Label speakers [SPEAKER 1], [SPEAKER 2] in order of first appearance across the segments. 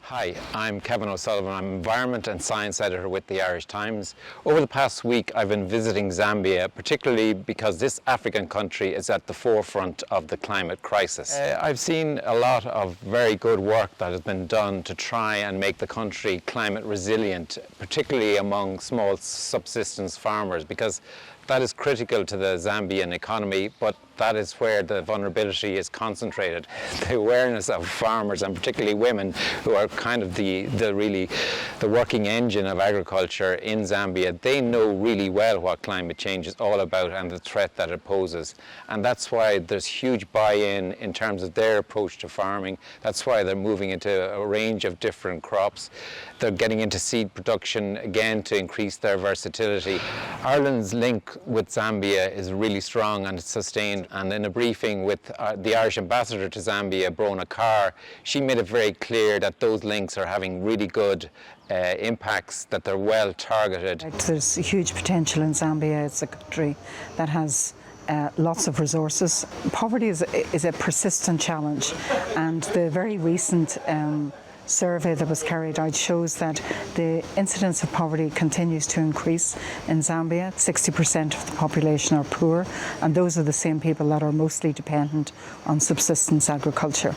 [SPEAKER 1] Hi, I'm Kevin O'Sullivan. I'm Environment and Science Editor with the Irish Times. Over the past week I've been visiting Zambia, particularly because this African country is at the forefront of the climate crisis. I've seen a lot of very good work that has been done to try and make the country climate resilient, particularly among small subsistence farmers, because that is critical to the Zambian economy, but that is where the vulnerability is concentrated. The awareness of farmers, and particularly women, who are kind of the working engine of agriculture in Zambia, they know really well what climate change is all about and the threat that it poses. And that's why there's huge buy-in in terms of their approach to farming. That's why they're moving into a range of different crops. They're getting into seed production, again, to increase their versatility. Ireland's link with Zambia is really strong and it's sustained. And in a briefing with the Irish ambassador to Zambia, Brona Carr, she made it very clear that those links are having really good impacts, that they're well targeted.
[SPEAKER 2] There's a huge potential in Zambia. It's a country that has lots of resources. Poverty is a persistent challenge, and the very recent survey that was carried out shows that the incidence of poverty continues to increase in Zambia. 60% of the population are poor, and those are the same people that are mostly dependent on subsistence agriculture.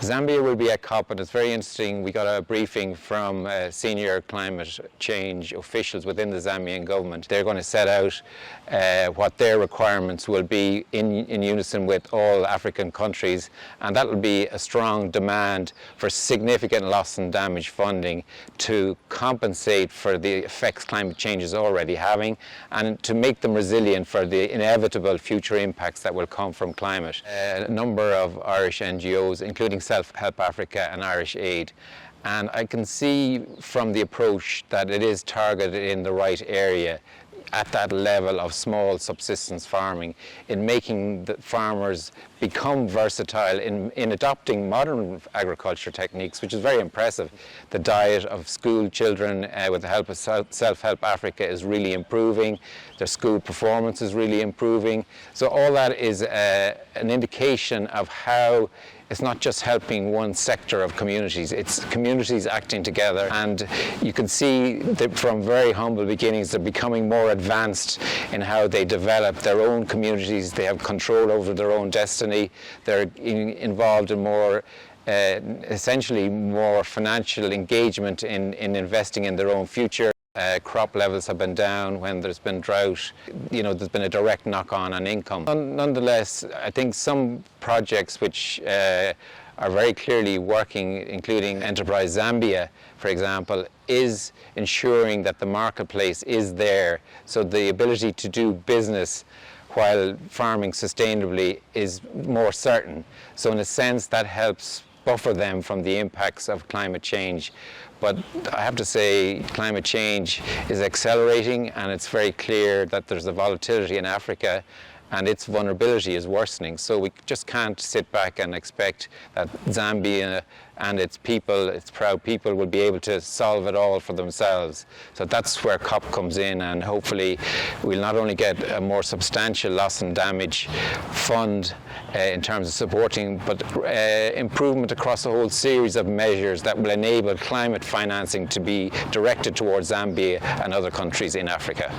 [SPEAKER 1] Zambia will be at COP, and it's very interesting. We got a briefing from senior climate change officials within the Zambian government. They're going to set out what their requirements will be in unison with all African countries, and that will be a strong demand for significant loss and damage funding to compensate for the effects climate change is already having, and to make them resilient for the inevitable future impacts that will come from climate. A number of Irish NGOs, including Self-Help Africa and Irish Aid, and I can see from the approach that it is targeted in the right area, at that level of small subsistence farming, in making the farmers become versatile in adopting modern agriculture techniques, which is very impressive. The diet of school children with the help of Self-Help Africa is really improving. Their school performance is really improving. So all that is an indication of how it's not just helping one sector of communities, it's communities acting together. And you can see that from very humble beginnings, they're becoming more advanced in how they develop their own communities. They have control over their own destiny. They're involved in more essentially more financial engagement in investing in their own future. Crop levels have been down when there's been drought. There's been a direct knock-on income. Nonetheless, I think some projects which are very clearly working, including Enterprise Zambia, for example, is ensuring that the marketplace is there. So the ability to do business while farming sustainably is more certain. So in a sense, that helps buffer them from the impacts of climate change. But I have to say, climate change is accelerating, and it's very clear that there's a volatility in Africa and its vulnerability is worsening. So we just can't sit back and expect that Zambia and its people, its proud people, will be able to solve it all for themselves. So that's where COP comes in, and hopefully we'll not only get a more substantial loss and damage fund in terms of supporting, but improvement across a whole series of measures that will enable climate financing to be directed towards Zambia and other countries in Africa.